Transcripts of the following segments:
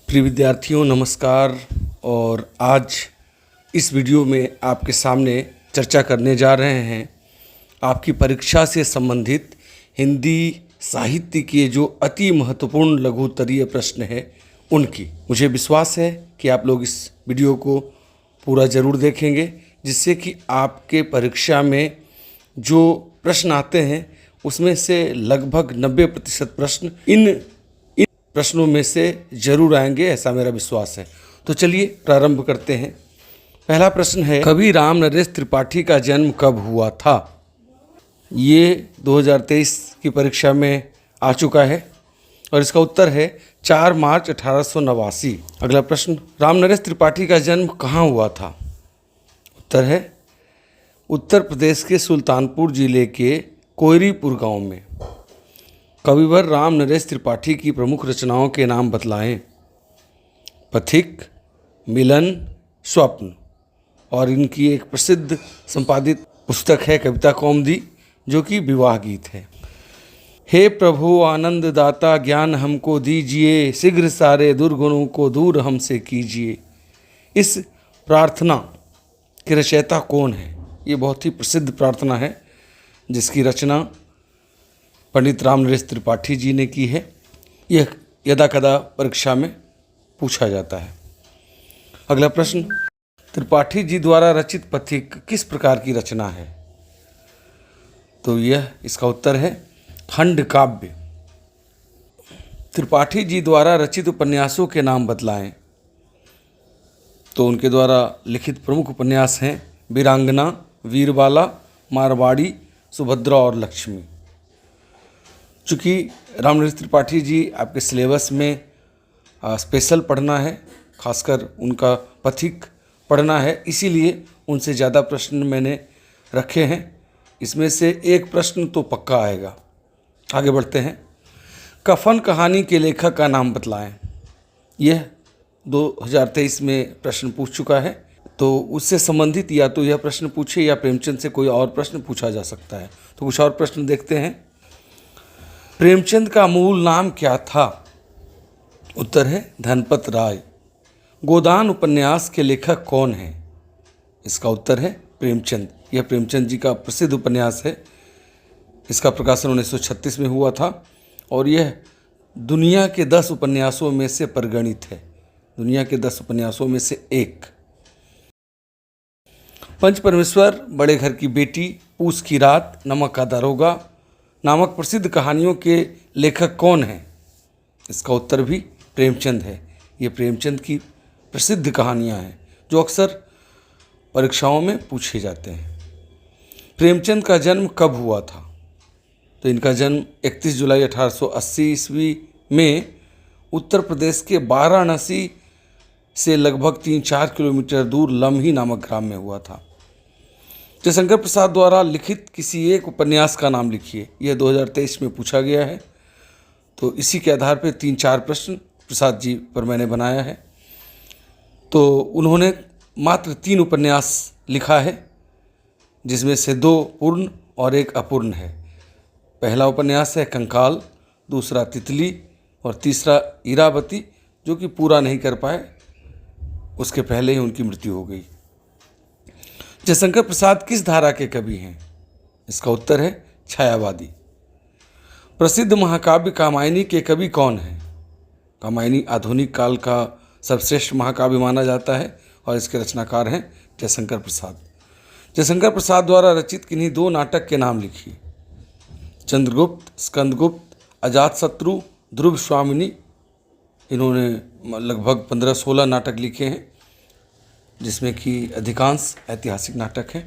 प्रिय विद्यार्थियों नमस्कार। और आज इस वीडियो में आपके सामने चर्चा करने जा रहे हैं आपकी परीक्षा से संबंधित हिंदी साहित्य के जो अति महत्वपूर्ण लघु उत्तरीय प्रश्न हैं उनकी। मुझे विश्वास है कि आप लोग इस वीडियो को पूरा ज़रूर देखेंगे, जिससे कि आपके परीक्षा में जो प्रश्न आते हैं उसमें से लगभग 90% प्रश्न इन प्रश्नों में से जरूर आएंगे, ऐसा मेरा विश्वास है। तो चलिए प्रारंभ करते हैं। पहला प्रश्न है, कवि राम नरेश त्रिपाठी का जन्म कब हुआ था? ये 2023 की परीक्षा में आ चुका है और इसका उत्तर है 4 मार्च 1889। अगला प्रश्न, राम नरेश त्रिपाठी का जन्म कहाँ हुआ था? उत्तर है उत्तर प्रदेश के सुल्तानपुर जिले के कोयरीपुर गांव में। कविवर राम नरेश त्रिपाठी की प्रमुख रचनाओं के नाम बतलाएं। पथिक, मिलन, स्वप्न। और इनकी एक प्रसिद्ध संपादित पुस्तक है कविता कौमुदी, जो कि विवाह गीत है। हे प्रभु आनंद दाता ज्ञान हमको दीजिए, शीघ्र सारे दुर्गुणों को दूर हमसे कीजिए। इस प्रार्थना के रचयिता कौन है? ये बहुत ही प्रसिद्ध प्रार्थना है जिसकी रचना पंडित राम नरेश त्रिपाठी जी ने की है। यह यदा कदा परीक्षा में पूछा जाता है। अगला प्रश्न, त्रिपाठी जी द्वारा रचित पथिक किस प्रकार की रचना है? तो यह इसका उत्तर है खंड काव्य। त्रिपाठी जी द्वारा रचित उपन्यासों के नाम बतलाएं। तो उनके द्वारा लिखित प्रमुख उपन्यास हैं वीरांगना, वीरबाला, मारवाड़ी, सुभद्रा और लक्ष्मी। चूँकि राम नरेश त्रिपाठी जी आपके सिलेबस में स्पेशल पढ़ना है, खासकर उनका पथिक पढ़ना है, इसीलिए उनसे ज़्यादा प्रश्न मैंने रखे हैं। इसमें से एक प्रश्न तो पक्का आएगा। आगे बढ़ते हैं। कफन कहानी के लेखक का नाम बतलाएं। यह 2023 में प्रश्न पूछ चुका है, तो उससे संबंधित या तो यह प्रश्न पूछे या प्रेमचंद से कोई और प्रश्न पूछा जा सकता है। तो कुछ और प्रश्न देखते हैं। प्रेमचंद का मूल नाम क्या था? उत्तर है धनपत राय। गोदान उपन्यास के लेखक कौन हैं? इसका उत्तर है प्रेमचंद। यह प्रेमचंद जी का प्रसिद्ध उपन्यास है। इसका प्रकाशन 1936 में हुआ था और यह दुनिया के 10 उपन्यासों में से परिगणित है। दुनिया के 10 उपन्यासों में से एक। पंच परमेश्वर, बड़े घर की बेटी, पूस की रात, नमक का दारोगा नामक प्रसिद्ध कहानियों के लेखक कौन हैं? इसका उत्तर भी प्रेमचंद है। ये प्रेमचंद की प्रसिद्ध कहानियां हैं जो अक्सर परीक्षाओं में पूछे जाते हैं। प्रेमचंद का जन्म कब हुआ था? तो इनका जन्म 31 जुलाई 1880 ईस्वी में उत्तर प्रदेश के वाराणसी से लगभग 3-4 किलोमीटर दूर लम्ही नामक ग्राम में हुआ था। जयशंकर प्रसाद द्वारा लिखित किसी एक उपन्यास का नाम लिखिए। यह 2023 में पूछा गया है, तो इसी के आधार पर 3-4 प्रश्न प्रसाद जी पर मैंने बनाया है। तो उन्होंने मात्र 3 उपन्यास लिखा है, जिसमें से 2 पूर्ण और 1 अपूर्ण है। पहला उपन्यास है कंकाल, दूसरा तितली और तीसरा इरावती, जो कि पूरा नहीं कर पाए, उसके पहले ही उनकी मृत्यु हो गई। जयशंकर प्रसाद किस धारा के कवि हैं? इसका उत्तर है छायावादी। प्रसिद्ध महाकाव्य कामायनी के कवि कौन हैं? कामायनी आधुनिक काल का सर्वश्रेष्ठ महाकाव्य माना जाता है और इसके रचनाकार हैं जयशंकर प्रसाद। जयशंकर प्रसाद द्वारा रचित किन्हीं 2 नाटक के नाम लिखिए। चंद्रगुप्त, स्कंदगुप्त, अजातशत्रु, ध्रुव स्वामिनी। इन्होंने लगभग 15-16 नाटक लिखे हैं, जिसमें कि अधिकांश ऐतिहासिक नाटक हैं।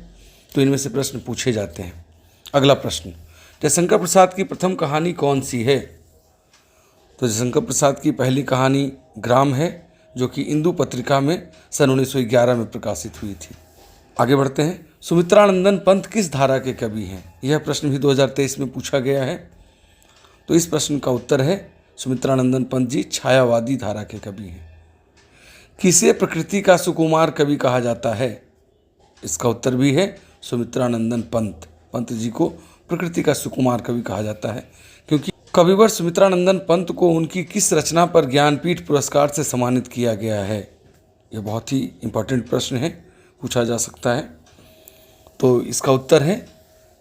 तो इनमें से प्रश्न पूछे जाते हैं। अगला प्रश्न, जयशंकर प्रसाद की प्रथम कहानी कौन सी है? तो जयशंकर प्रसाद की पहली कहानी ग्राम है, जो कि इंदु पत्रिका में सन 1911 में प्रकाशित हुई थी। आगे बढ़ते हैं। सुमित्रानंदन पंत किस धारा के कवि हैं? यह प्रश्न भी 2023 में पूछा गया है। तो इस प्रश्न का उत्तर है सुमित्रानंदन पंत जी छायावादी धारा के कवि हैं। किसे प्रकृति का सुकुमार कवि कहा जाता है? इसका उत्तर भी है सुमित्रानंदन पंत। पंत जी को प्रकृति का सुकुमार कवि कहा जाता है, क्योंकि कविवर सुमित्रानंदन पंत को उनकी किस रचना पर ज्ञानपीठ पुरस्कार से सम्मानित किया गया है? यह बहुत ही इम्पोर्टेंट प्रश्न है, पूछा जा सकता है। तो इसका उत्तर है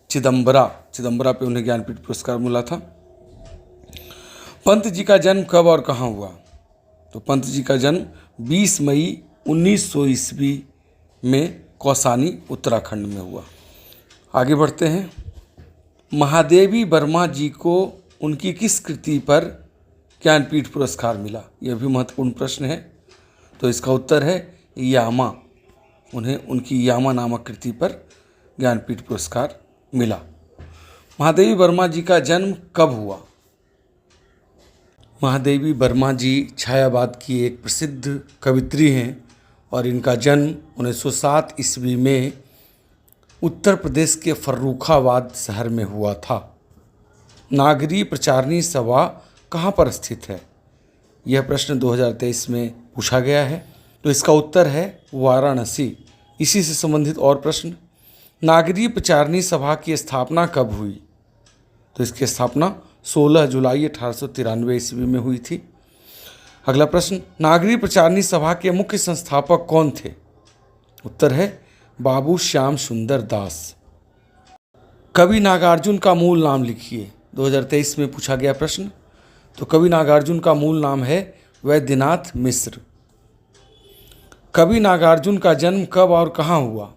चिदम्बरा। चिदम्बरा पे उन्हें ज्ञानपीठ पुरस्कार मिला था। पंत जी का जन्म कब और कहाँ हुआ? तो पंत जी का जन्म 20 मई 1900 ईस्वी में कौसानी उत्तराखंड में हुआ। आगे बढ़ते हैं। महादेवी वर्मा जी को उनकी किस कृति पर ज्ञानपीठ पुरस्कार मिला? यह भी महत्वपूर्ण प्रश्न है। तो इसका उत्तर है यामा। उन्हें उनकी यामा नामक कृति पर ज्ञानपीठ पुरस्कार मिला। महादेवी वर्मा जी का जन्म कब हुआ? महादेवी वर्मा जी छायावाद की एक प्रसिद्ध कवित्री हैं और इनका जन्म 1907 ईस्वी में उत्तर प्रदेश के फर्रुखाबाद शहर में हुआ था। नागरी प्रचारणी सभा कहाँ पर स्थित है? यह प्रश्न 2023 में पूछा गया है। तो इसका उत्तर है वाराणसी। इसी से संबंधित और प्रश्न। नागरी प्रचारणी सभा की स्थापना कब हुई? तो इसकी स्थापना 16 जुलाई 1893 ईस्वी में हुई थी। अगला प्रश्न, नागरी प्रचारणी सभा के मुख्य संस्थापक कौन थे? उत्तर है बाबू श्याम सुंदर दास। कवि नागार्जुन का मूल नाम लिखिए। 2023 में पूछा गया प्रश्न। तो कवि नागार्जुन का मूल नाम है वैद्यनाथ मिश्र। कवि नागार्जुन का जन्म कब और कहाँ हुआ?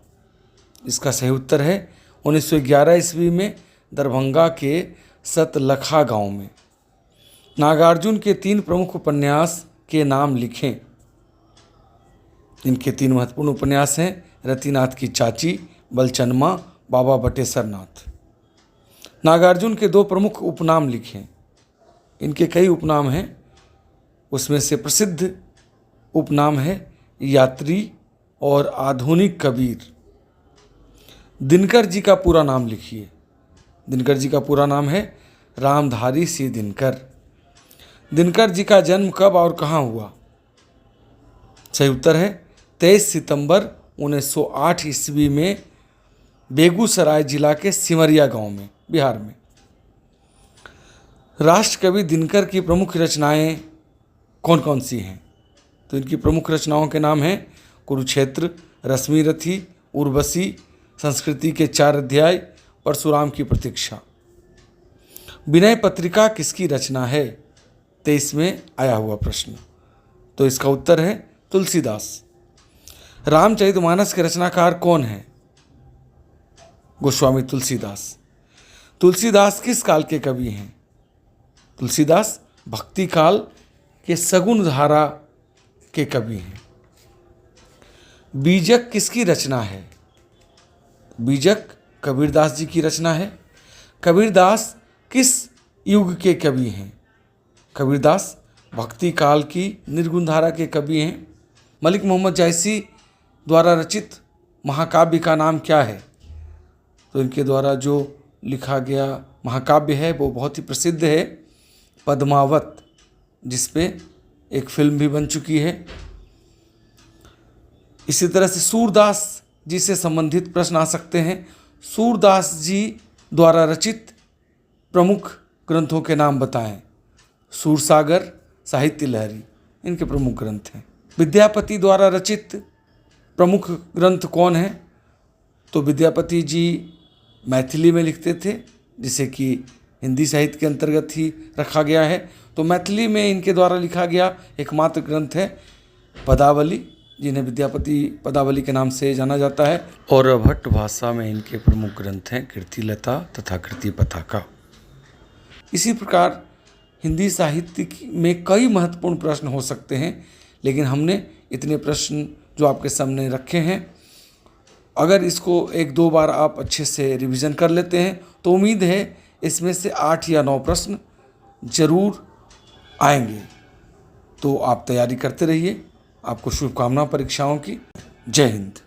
इसका सही उत्तर है 1911 ईस्वी में दरभंगा के सतलखा गांव में। नागार्जुन के 3 प्रमुख उपन्यास के नाम लिखें। इनके 3 महत्वपूर्ण उपन्यास हैं रतिनाथ की चाची, बलचनमा, बाबा बटेश्वर नाथ। नागार्जुन के 2 प्रमुख उपनाम लिखें। इनके कई उपनाम हैं, उसमें से प्रसिद्ध उपनाम है यात्री और आधुनिक कबीर। दिनकर जी का पूरा नाम लिखिए। दिनकर जी का पूरा नाम है रामधारी सिंह दिनकर। दिनकर जी का जन्म कब और कहाँ हुआ? सही उत्तर है 23 सितंबर 1908 ईस्वी में बेगूसराय जिला के सिमरिया गांव में, बिहार में। राष्ट्रकवि दिनकर की प्रमुख रचनाएं कौन कौन सी हैं? तो इनकी प्रमुख रचनाओं के नाम हैं कुरुक्षेत्र, रश्मिरथी, उर्वशी, संस्कृति के 4 अध्याय, परशुराम की प्रतीक्षा। विनय पत्रिका किसकी रचना है? 23 में आया हुआ प्रश्न। तो इसका उत्तर है तुलसीदास। रामचरितमानस के रचनाकार कौन है? गोस्वामी तुलसीदास। तुलसीदास किस काल के कवि हैं? तुलसीदास भक्ति काल के सगुन धारा के कवि हैं। बीजक किसकी रचना है? बीजक कबीरदास जी की रचना है। कबीरदास किस युग के कवि हैं? कबीरदास भक्ति काल की निर्गुण धारा के कवि हैं। मलिक मोहम्मद जायसी द्वारा रचित महाकाव्य का नाम क्या है? तो इनके द्वारा जो लिखा गया महाकाव्य है वो बहुत ही प्रसिद्ध है, पद्मावत, जिस पे एक फिल्म भी बन चुकी है। इसी तरह से सूरदास जी से संबंधित प्रश्न आ सकते हैं। सूरदास जी द्वारा रचित प्रमुख ग्रंथों के नाम बताएं। सूरसागर, साहित्य लहरी इनके प्रमुख ग्रंथ हैं। विद्यापति द्वारा रचित प्रमुख ग्रंथ कौन हैं? तो विद्यापति जी मैथिली में लिखते थे, जिसे कि हिंदी साहित्य के अंतर्गत ही रखा गया है। तो मैथिली में इनके द्वारा लिखा गया एकमात्र ग्रंथ है पदावली, जिन्हें विद्यापति पदावली के नाम से जाना जाता है। और भट्ट भाषा में इनके प्रमुख ग्रंथ हैं कीर्तिलता तथा कृति पताका। इसी प्रकार हिंदी साहित्य में कई महत्वपूर्ण प्रश्न हो सकते हैं, लेकिन हमने इतने प्रश्न जो आपके सामने रखे हैं, अगर इसको 1-2 बार आप अच्छे से रिवीजन कर लेते हैं तो उम्मीद है इसमें से 8 या 9 प्रश्न जरूर आएंगे। तो आप तैयारी करते रहिए। आपको शुभकामना परीक्षाओं की। जय हिंद।